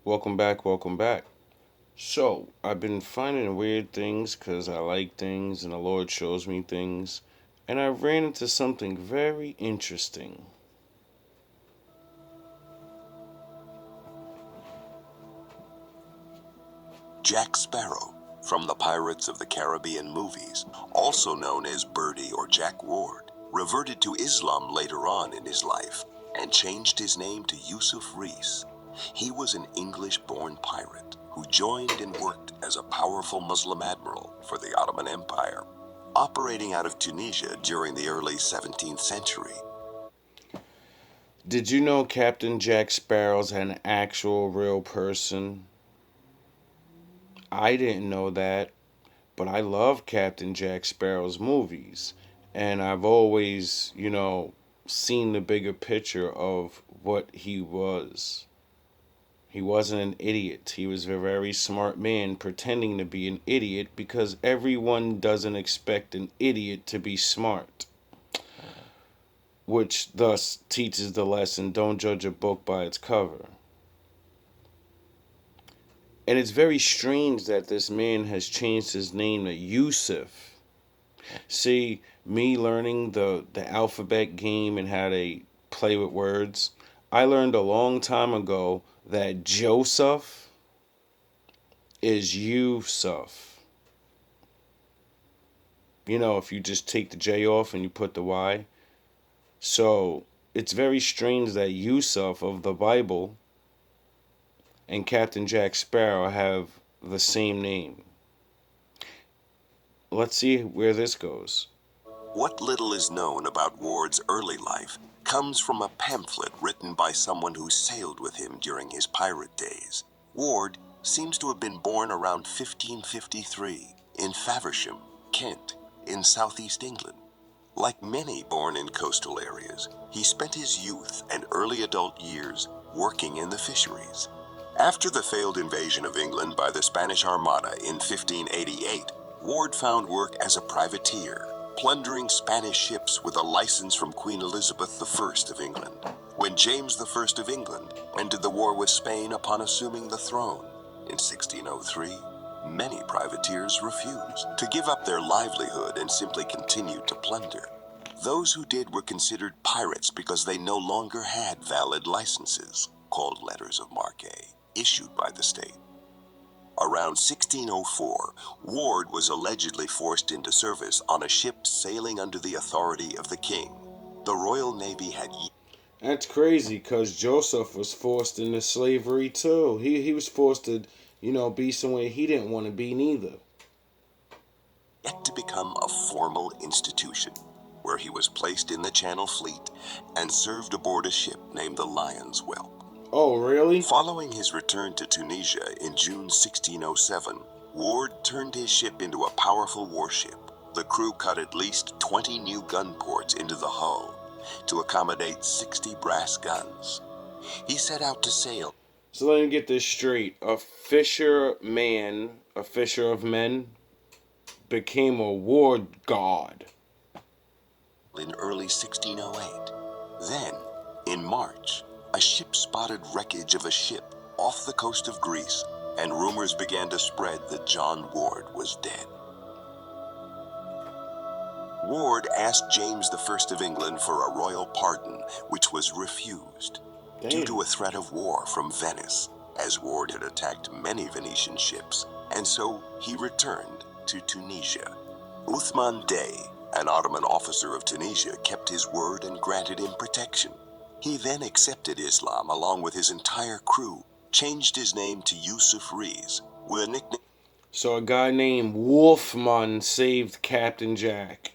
Welcome back, welcome back. So, I've been finding weird things because I like things and the Lord shows me things, and I ran into something very interesting. Jack Sparrow, from the Pirates of the Caribbean movies, also known as Birdie or Jack Ward, reverted to Islam later on in his life and changed his name to Yusuf Rees. He was an English-born pirate who joined and worked as a powerful Muslim admiral for the Ottoman Empire, operating out of Tunisia during the early 17th century. Did you know Captain Jack Sparrow's an actual real person? I didn't know that, but I love Captain Jack Sparrow's movies, and I've always, seen the bigger picture of what he was. He wasn't an idiot. He was a very smart man pretending to be an idiot because everyone doesn't expect an idiot to be smart, which thus teaches the lesson don't judge a book by its cover. And it's very strange that this man has changed his name to Yusuf. See, me learning the alphabet game and how they play with words, I learned a long time ago that Joseph is Yusuf. If you just take the J off and you put the Y. So it's very strange that Yusuf of the Bible and Captain Jack Sparrow have the same name. Let's see where this goes. What little is known about Ward's early life comes from a pamphlet written by someone who sailed with him during his pirate days. Ward seems to have been born around 1553 in Faversham, Kent, in southeast England. Like many born in coastal areas, he spent his youth and early adult years working in the fisheries. After the failed invasion of England by the Spanish Armada in 1588, Ward found work as a privateer, plundering Spanish ships with a license from Queen Elizabeth I of England. When James I of England ended the war with Spain upon assuming the throne in 1603, many privateers refused to give up their livelihood and simply continued to plunder. Those who did were considered pirates because they no longer had valid licenses, called letters of marque, issued by the state. Around 1604, Ward was allegedly forced into service on a ship sailing under the authority of the king. The Royal Navy had That's crazy because Joseph was forced into slavery too. He was forced to, be somewhere he didn't want to be neither. yet to become a formal institution, where he was placed in the Channel Fleet and served aboard a ship named the Lion's Whelp. Oh, really? Following his return to Tunisia in June 1607, Ward turned his ship into a powerful warship. The crew cut at least 20 new gun ports into the hull to accommodate 60 brass guns. He set out to sail. So let me get this straight. A fisher of men, became a war god. In early 1608. Then, in March, a ship spotted wreckage of a ship off the coast of Greece, and rumors began to spread that John Ward was dead. Ward asked James I of England for a royal pardon, which was refused due to a threat of war from Venice, as Ward had attacked many Venetian ships, and so he returned to Tunisia. Uthman Dey, an Ottoman officer of Tunisia, kept his word and granted him protection. He then accepted Islam along with his entire crew, changed his name to Yusuf Rees, with a nickname So a guy named Wolfman saved Captain Jack.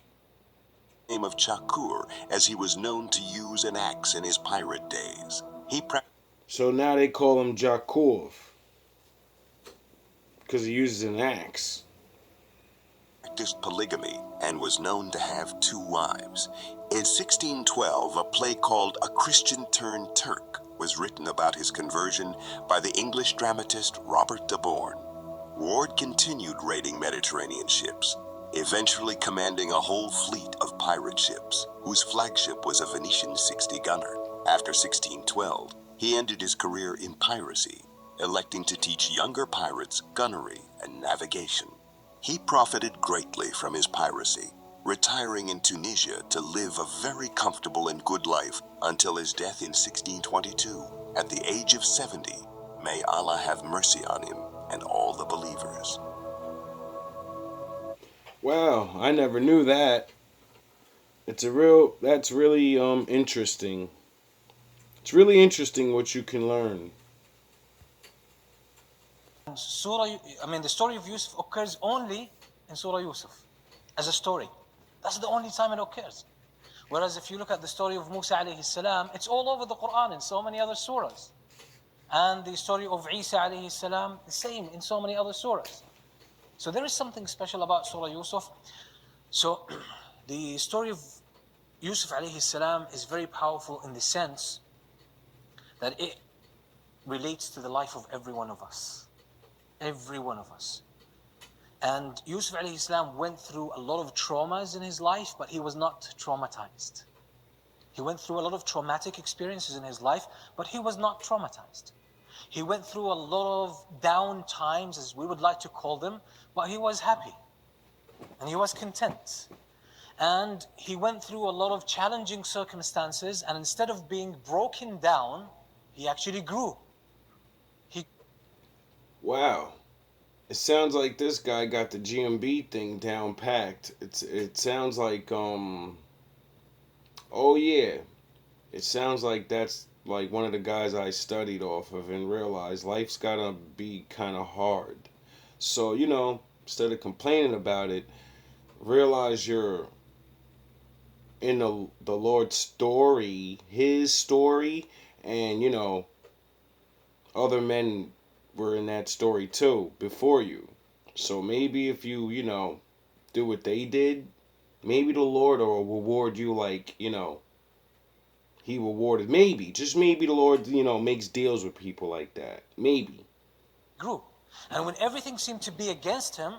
of Chakur, as he was known to use an axe in his pirate days. He So now they call him Jakov because he uses an axe. practiced polygamy and was known to have 2 wives. In 1612, a play called A Christian Turned Turk was written about his conversion by the English dramatist Robert de Born. Ward continued raiding Mediterranean ships, eventually commanding a whole fleet of pirate ships, whose flagship was a Venetian 60-gunner. After 1612, he ended his career in piracy, electing to teach younger pirates gunnery and navigation. He profited greatly from his piracy, retiring in Tunisia to live a very comfortable and good life until his death in 1622, at the age of 70. May Allah have mercy on him and all the believers. Wow, I never knew that. That's really interesting. It's really interesting what you can learn. The story of Yusuf occurs only in Surah Yusuf as a story. That's the only time it occurs. Whereas if you look at the story of Musa alayhi salam, it's all over the Quran in so many other surahs. And the story of Isa alayhi salam, the same in so many other surahs. So there is something special about Surah Yusuf. So the story of Yusuf alayhi salam is very powerful in the sense that it relates to the life of every one of us. Every one of us. And Yusuf alayhi salam went through a lot of traumas in his life, but he was not traumatized. He went through a lot of traumatic experiences in his life, but he was not traumatized. He went through a lot of down times, as we would like to call them, but he was happy. And he was content. And he went through a lot of challenging circumstances, and instead of being broken down, he actually grew. Wow. It sounds like this guy got the GMB thing down packed. It sounds like oh yeah. It sounds like that's like one of the guys I studied off of and realized life's gotta be kinda hard. So, instead of complaining about it, realize you're in the Lord's story, his story, and other men were in that story too before you. So maybe if you do what they did, maybe the Lord will reward you like, he rewarded. Maybe, just maybe the Lord, makes deals with people like that. Maybe. Grew. And when everything seemed to be against him,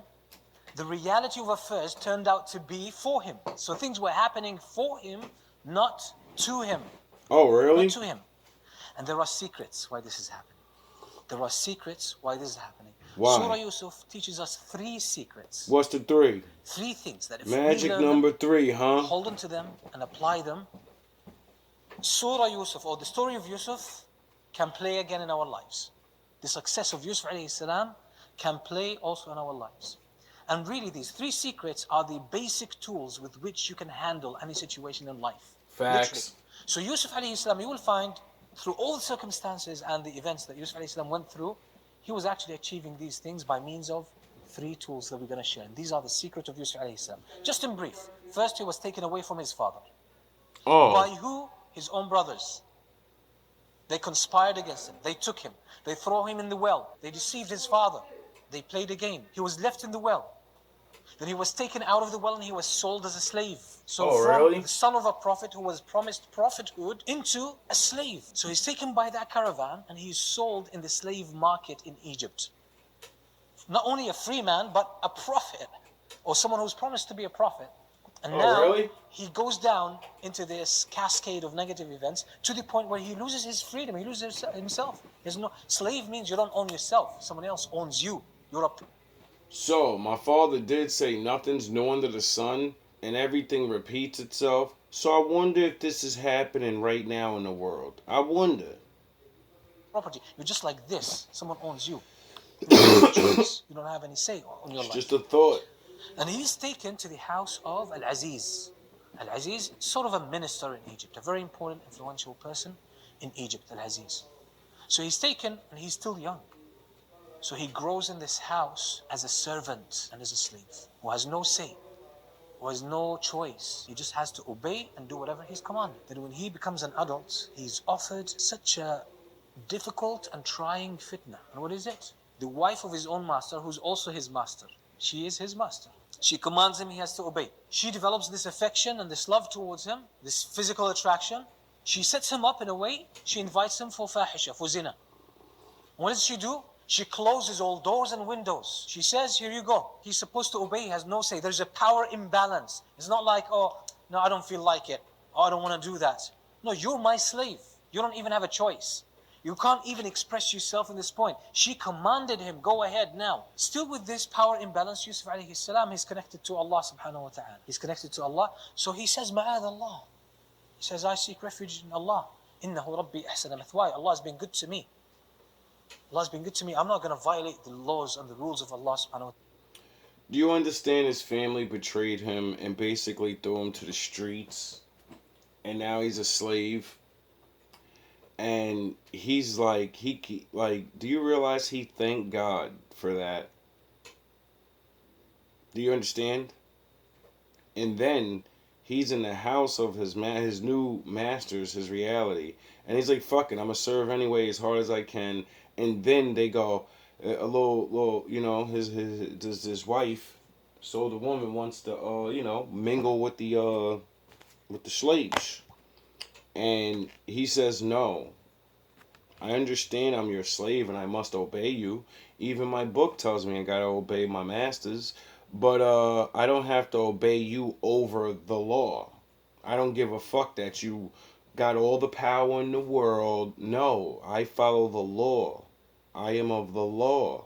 the reality of affairs turned out to be for him. So things were happening for him, not to him. Oh, really? Not to him. And there are secrets why this is happening. There are secrets why this is happening. Why? Surah Yusuf teaches us 3 secrets. What's the 3? 3 things that if Magic we learn number them, 3, huh? hold on to them and apply them, Surah Yusuf, or the story of Yusuf, can play again in our lives. The success of Yusuf alayhi salam can play also in our lives. And really these 3 secrets are the basic tools with which you can handle any situation in life. Facts. Literally. So Yusuf alayhi salam, you will find through all the circumstances and the events that Yusuf alayhi salam went through, he was actually achieving these things by means of 3 tools that we're going to share. And these are the secret of Yusuf alayhi salam. Just in brief, first he was taken away from his father. Oh. By who? His own brothers. They conspired against him. They took him. They threw him in the well. They deceived his father. They played a game. He was left in the well. Then he was taken out of the well and he was sold as a slave. So from really? the son of a prophet who was promised prophethood into a slave. So he's taken by that caravan and he's sold in the slave market in Egypt. Not only a free man, but a prophet, or someone who's promised to be a prophet. And now really? he goes down into this cascade of negative events to the point where he loses his freedom. He loses himself. There's no slave means you don't own yourself. Someone else owns you. You're a. So, my father did say nothing's new under the sun and everything repeats itself. So I wonder if this is happening right now in the world. I wonder. Property. You're just like this. Someone owns you. You don't have a choice. You don't have any say on your It's life. just a thought. And he's taken to the house of Al-Aziz. Al-Aziz, sort of a minister in Egypt, a very important, influential person in Egypt, Al-Aziz. So he's taken, and he's still young. So he grows in this house as a servant and as a slave, who has no say, who has no choice. He just has to obey and do whatever he's commanded. Then when he becomes an adult, he's offered such a difficult and trying fitna. And what is it? The wife of his own master, who's also his master. She is his master. She commands him, he has to obey. She develops this affection and this love towards him, this physical attraction. She sets him up in a way, she invites him for fahisha, for zina. What does she do? She closes all doors and windows. She says, here you go. He's supposed to obey, he has no say. There's a power imbalance. It's not like, oh, no, I don't feel like it. Oh, I don't want to do that. No, you're my slave. You don't even have a choice. You can't even express yourself in this point. She commanded him, go ahead now. Still with this power imbalance, Yusuf alayhi salam, he's connected to Allah subhanahu wa ta'ala. He's connected to Allah. So he says, Ma'ad Allah. He says, I seek refuge in Allah. Innahu Rabbi ahsana mathwaya. Allah has been good to me. Allah has been good to me. I'm not going to violate the laws and the rules of Allah subhanahu wa ta'ala. Do you understand his family betrayed him and basically threw him to the streets? And now he's a slave. And he's like, do you realize he thanked God for that? Do you understand? And then he's in the house of his new masters, his reality, and he's like, "Fuck it, I'm gonna serve anyway as hard as I can." And then they go, a little, his wife, so the woman wants to, mingle with the slaves, and he says no. I understand I'm your slave and I must obey you. Even my book tells me I gotta obey my masters, but I don't have to obey you over the law. I don't give a fuck that you got all the power in the world. No, I follow the law. I am of the law.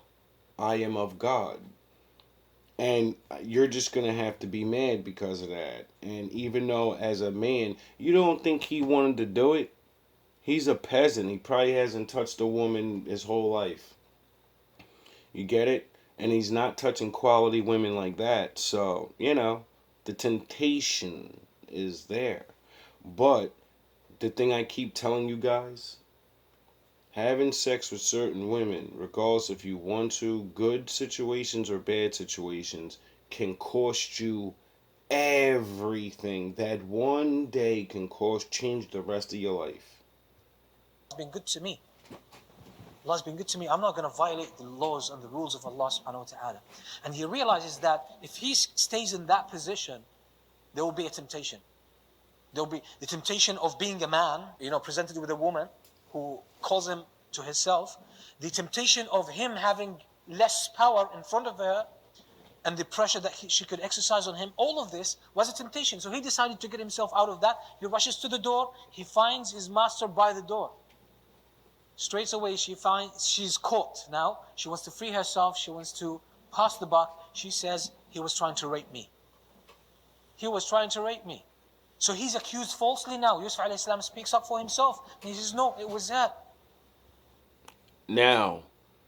I am of God. And you're just gonna have to be mad because of that. And even though as a man, you don't think he wanted to do it, he's a peasant. He probably hasn't touched a woman his whole life. You get it? And he's not touching quality women like that. So, the temptation is there. But the thing I keep telling you guys, having sex with certain women, regardless if you want to, good situations or bad situations, can cost you everything. That one day can change the rest of your life. It's been good to me. Allah has been good to me. I'm not going to violate the laws and the rules of Allah subhanahu wa ta'ala. And he realizes that if he stays in that position, there will be a temptation. There will be the temptation of being a man, presented with a woman who calls him to herself. The temptation of him having less power in front of her and the pressure that she could exercise on him. All of this was a temptation. So he decided to get himself out of that. He rushes to the door. He finds his master by the door. Straight away, she's caught now. She wants to free herself. She wants to pass the buck. She says, he was trying to rape me. He was trying to rape me. So he's accused falsely now. Yusuf alayhi salam speaks up for himself. And he says, no, it was her. Now,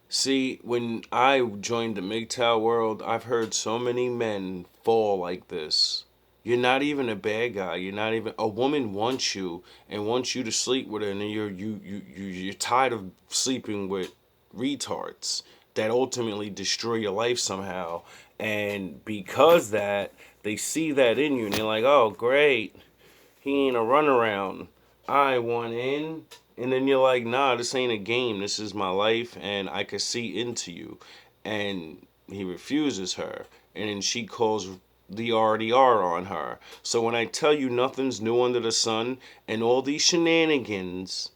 see, when I joined the MGTOW world, I've heard so many men fall like this. You're not even a bad guy. You're not even a woman wants you and wants you to sleep with her, and then you're tired of sleeping with retards that ultimately destroy your life somehow. And because that, they see that in you, and they're like, "Oh, great, he ain't a runaround. I want in." And then you're like, "Nah, this ain't a game. This is my life, and I could see into you." And he refuses her, and then she calls the RDR on her. So when I tell you nothing's new under the sun, and all these shenanigans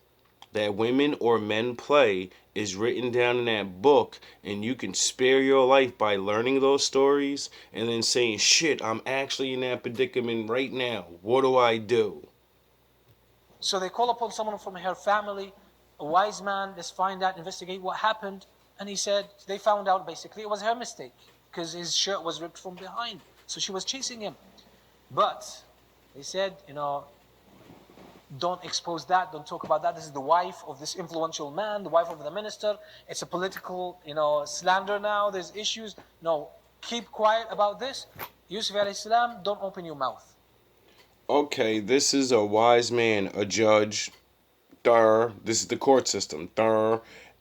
that women or men play is written down in that book, and you can spare your life by learning those stories and then saying, shit, I'm actually in that predicament right now. What do I do? So they call upon someone from her family, a wise man. Let's find out, investigate what happened. And he said, they found out basically it was her mistake because his shirt was ripped from behind. So she was chasing him. But they said, don't expose that, don't talk about that. This is the wife of this influential man, the wife of the minister. It's a political, slander now. There's issues. No, keep quiet about this. Yusuf alayhi salam, don't open your mouth. Okay, this is a wise man, a judge. This is the court system.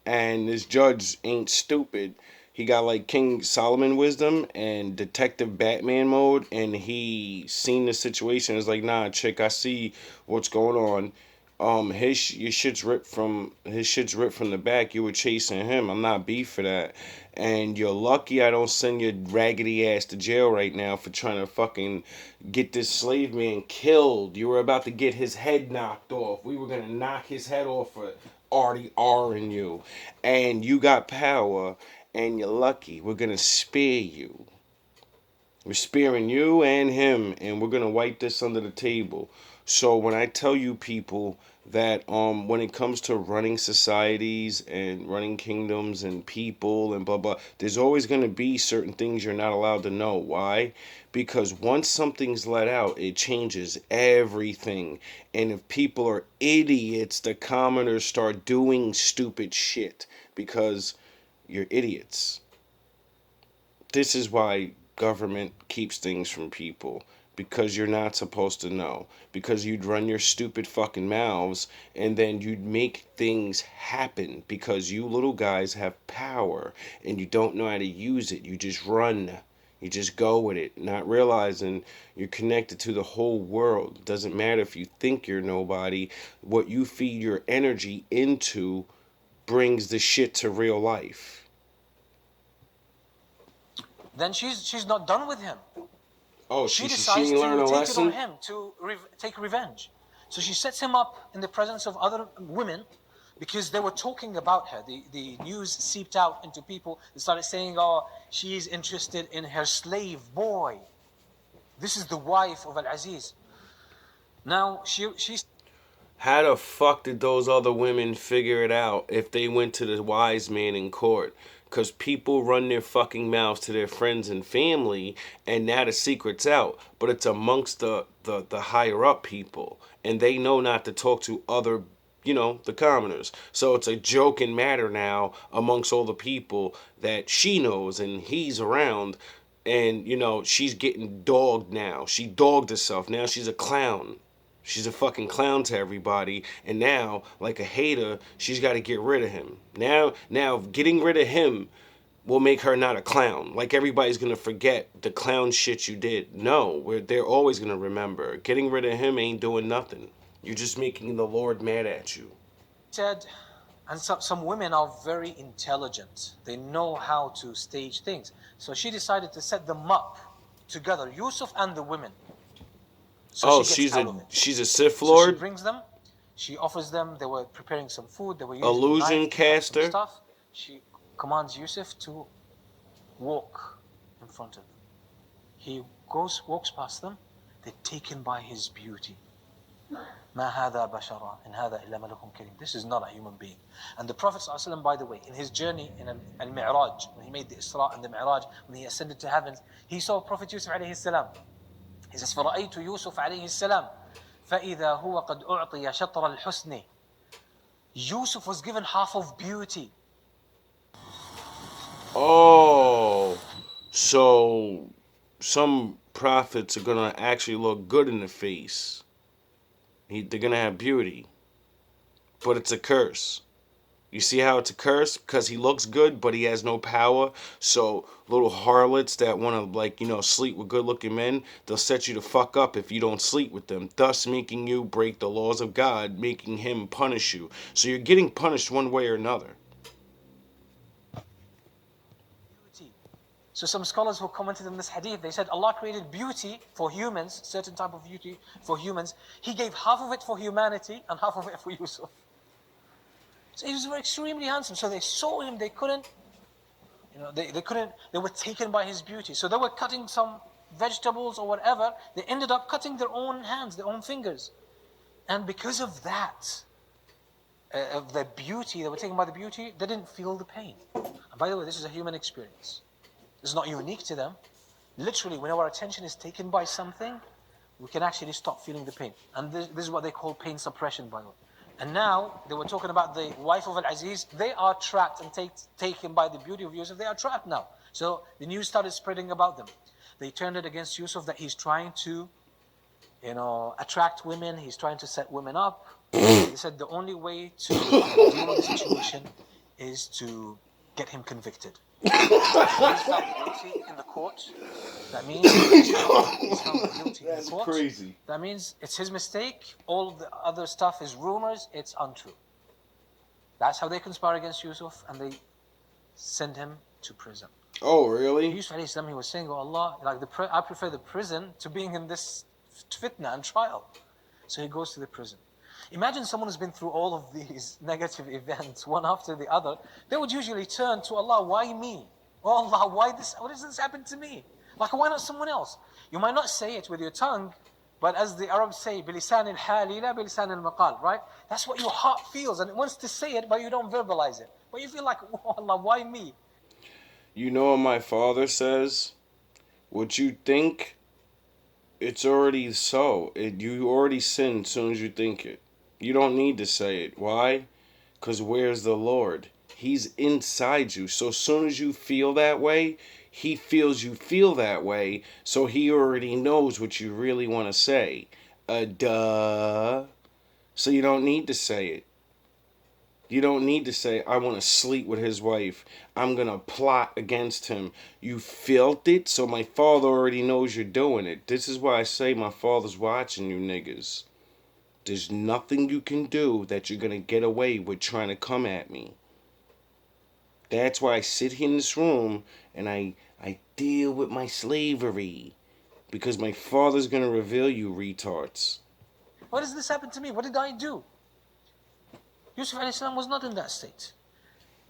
And this judge ain't stupid. He got like King Solomon wisdom and Detective Batman mode, and he seen the situation. It's like, nah, chick, I see what's going on. Your shit's ripped from the back. You were chasing him. I'm not beef for that. And you're lucky I don't send your raggedy ass to jail right now for trying to fucking get this slave man killed. You were about to get his head knocked off. We were gonna knock his head off for RDRing you. And you got power and you're lucky. We're gonna spare you. We're sparing you and him, and we're gonna wipe this under the table. So when I tell you people that when it comes to running societies and running kingdoms and people and blah blah, there's always going to be certain things you're not allowed to know. Why? Because once something's let out, it changes everything. And if people are idiots, the commoners start doing stupid shit because you're idiots. This is why government keeps things from people, because you're not supposed to know, because you'd run your stupid fucking mouths and then you'd make things happen because you little guys have power and you don't know how to use it. You just run, you just go with it, not realizing you're connected to the whole world. It doesn't matter if you think you're nobody. What you feed your energy into brings the shit to real life. Then she's not done with him. Oh, She she decides didn't learn to a take it on lesson? him to take revenge. So she sets him up in the presence of other women because they were talking about her. The news seeped out into people. They started saying, "Oh, she's interested in her slave boy. This is the wife of Al Aziz." Now she's How the fuck did those other women figure it out if they went to the wise man in court? Because people run their fucking mouths to their friends and family, and now the secret's out. But it's amongst the higher up people, and they know not to talk to other, the commoners. So it's a joking matter now amongst all the people that she knows and he's around. And, she's getting dogged now. She dogged herself. Now she's a clown. She's a fucking clown to everybody, and now, like a hater, she's got to get rid of him. Now, getting rid of him will make her not a clown. Like everybody's gonna forget the clown shit you did. No, they're always gonna remember. Getting rid of him ain't doing nothing. You're just making the Lord mad at you. said, and some women are very intelligent. They know how to stage things. So she decided to set them up together, Yusuf and the women. So Oh, she gets out of it. she's a Sith So she Lord, brings them, she offers them, they were preparing some food, they were using a illusion knife to cut some caster. stuff. She commands Yusuf to walk in front of them. He walks past them, they're taken by his beauty. ما هذا بشرا إن هذا إلا ملك كريم. This is not a human being. And the Prophet ﷺ, by the way, in his journey in Al-Mi'raj, when he made the Isra and the Mi'raj, when he ascended to heavens, he saw Prophet Yusuf alayhi salam. He says, فرأيت يوسف عليه السلام فإذا هو قد أعطي شطر الحسن. Yusuf was given half of beauty. Oh, so some prophets are gonna actually look good in the face. They're gonna have beauty, but it's a curse. You see how it's a curse? Because he looks good, but he has no power. So little harlots that want to, like, sleep with good-looking men, they'll set you to fuck up if you don't sleep with them, thus making you break the laws of God, making him punish you. So you're getting punished one way or another. Beauty. So some scholars who commented on this hadith, they said Allah created beauty for humans, certain type of beauty for humans. He gave half of it for humanity and half of it for Yusuf. So he was extremely handsome. So they saw him, they couldn't, they couldn't, they were taken by his beauty. So they were cutting some vegetables or whatever. They ended up cutting their own hands, their own fingers. And because of that, of the beauty, they were taken by the beauty, they didn't feel the pain. And by the way, this is a human experience. It's not unique to them. Literally, when our attention is taken by something, we can actually stop feeling the pain. And this is what they call pain suppression, by the way. And now, they were talking about the wife of Al-Aziz. They are trapped and taken by the beauty of Yusuf. They are trapped now. So the news started spreading about them. They turned it against Yusuf that he's trying to, attract women. He's trying to set women up. They said the only way to deal with the situation is to get him convicted. He's found guilty in the court. That means he's found guilty in the court. Crazy. That means it's his mistake. All the other stuff is rumors. It's untrue. That's how they conspire against Yusuf, and they send him to prison. Oh, really? Yusuf alayhi salam, he was saying, "Oh Allah, I prefer the prison to being in this fitna and trial." So he goes to the prison. Imagine someone who's been through all of these negative events, one after the other. They would usually turn to Allah, "Why me? Oh Allah, why this? What does this happen to me? Like, why not someone else?" You might not say it with your tongue, But as the Arabs say, بِلِسَانِ الْحَالِ لَا بِلِسَانِ الْمَقَالِ, right? That's what your heart feels, and it wants to say it, but you don't verbalize it. But you feel like, oh Allah, why me? You know what my father says? What you think, it's already so. You already sin as soon as you think it. You don't need to say it. Why? Because where's the Lord? He's inside you. So as soon as you feel that way, he feels you feel that way. So he already knows what you really want to say. Duh. So you don't need to say it. You don't need to say, I want to sleep with his wife. I'm going to plot against him. You felt it, so my father already knows you're doing it. This is why I say my father's watching you niggas. There's nothing you can do that you're going to get away with trying to come at me. That's why I sit here in this room and I deal with my slavery. Because my father's going to reveal you retards. Why does this happen to me? What did I do? Yusuf alayhi salam was not in that state.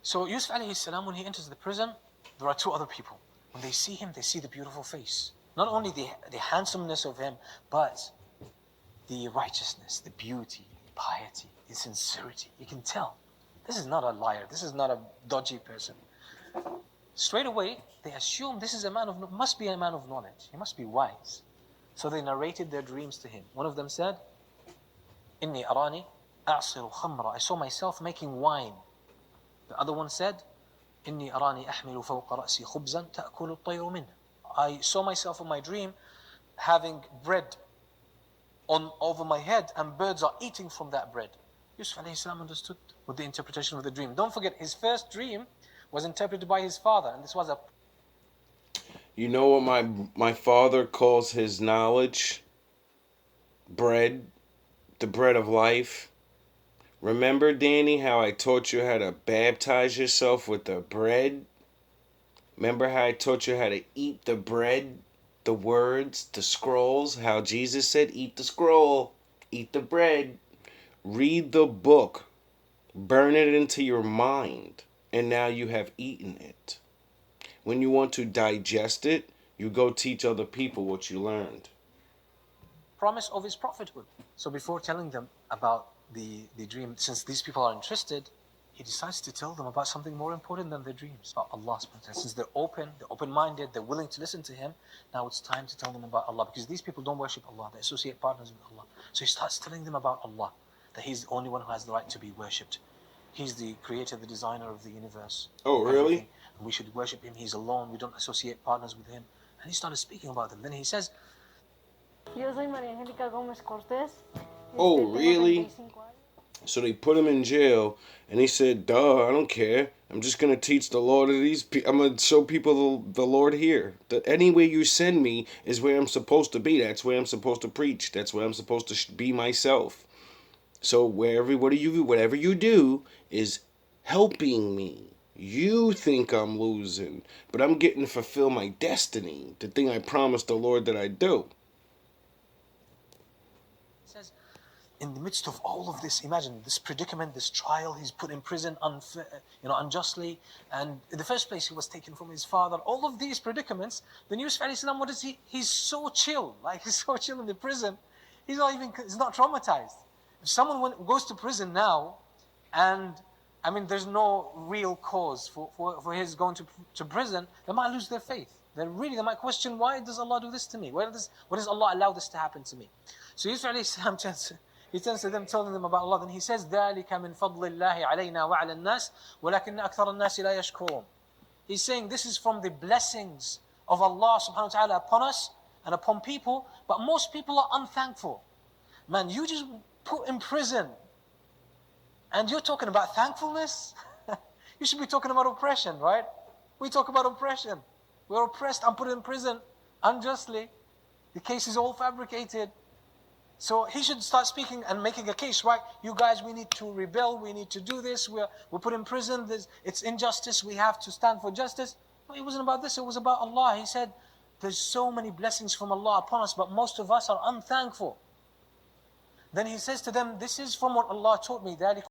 So Yusuf alayhi salam, when he enters the prison, there are two other people. When they see him, they see the beautiful face. Not only the handsomeness of him, but the righteousness, the beauty, the piety, the sincerity. You can tell. This is not a liar. This is not a dodgy person. Straight away, they assume this is must be a man of knowledge. He must be wise. So they narrated their dreams to him. One of them said, "Inni arani a'siru khamra." I saw myself making wine. The other one said, "Inni arani ahmilu fawqa ra'si khubzan ta'kulu at-tayru minhu." I saw myself in my dream having bread over my head, and birds are eating from that bread. Yusuf alayhi salam understood with the interpretation of the dream. Don't forget, his first dream was interpreted by his father, and this was a... You know what my father calls his knowledge? Bread. The bread of life. Remember, Danny, how I taught you how to baptize yourself with the bread? Remember how I taught you how to eat the bread? The words, the scrolls, how Jesus said, eat the scroll, eat the bread. Read the book, burn it into your mind, and now you have eaten it. When you want to digest it, you go teach other people what you learned. promise of his prophethood. So before telling them about the dream, since these people are interested, he decides to tell them about something more important than their dreams, about Allah subhanahu wa ta'ala. Since they're open-minded, they're willing to listen to him, now it's time to tell them about Allah, because these people don't worship Allah, they associate partners with Allah. So he starts telling them about Allah, that he's the only one who has the right to be worshipped. He's the creator, the designer of the universe. Oh, really? And we should worship him, he's alone, we don't associate partners with him. And he started speaking about them. Then he says, Yo soy María Angélica Gómez Cortés. Oh, tengo really? 35 años. So they put him in jail, and he said, duh, I don't care. I'm just going to teach the Lord of these people. I'm going to show people the Lord here. That anywhere you send me is where I'm supposed to be. That's where I'm supposed to preach. That's where I'm supposed to be myself. So whatever you do is helping me. You think I'm losing, but I'm getting to fulfill my destiny, the thing I promised the Lord that I do. says, in the midst of all of this, imagine this predicament, this trial, he's put in prison unjustly, and in the first place he was taken from his father, all of these predicaments, then Yusuf alayhi salam, what is he? He's so chill, like he's so chill in the prison, he's not traumatized. If someone goes to prison now, and I mean there's no real cause for his going to prison, they might lose their faith. They might question, why does Allah do this to me? Why does Allah allow this to happen to me? So Yusuf alayhi salam he turns to them, telling them about Allah. Then he says, ذَلِكَ مِنْ فَضْلِ اللَّهِ عَلَيْنَا وَعَلَى النَّاسِ وَلَكِنَّ أَكْثَرَ النَّاسِ لَا يَشْكُرُونَ. He's saying this is from the blessings of Allah subhanahu wa ta'ala upon us and upon people, but most people are unthankful. Man, you just put in prison and you're talking about thankfulness? You should be talking about oppression, right? We talk about oppression. We're oppressed and put in prison unjustly. The case is all fabricated. So he should start speaking and making a case, right? You guys, we need to rebel, we need to do this, we're put in prison, it's injustice, we have to stand for justice. No, it wasn't about this, it was about Allah. He said, there's so many blessings from Allah upon us, but most of us are unthankful. Then he says to them, this is from what Allah taught me,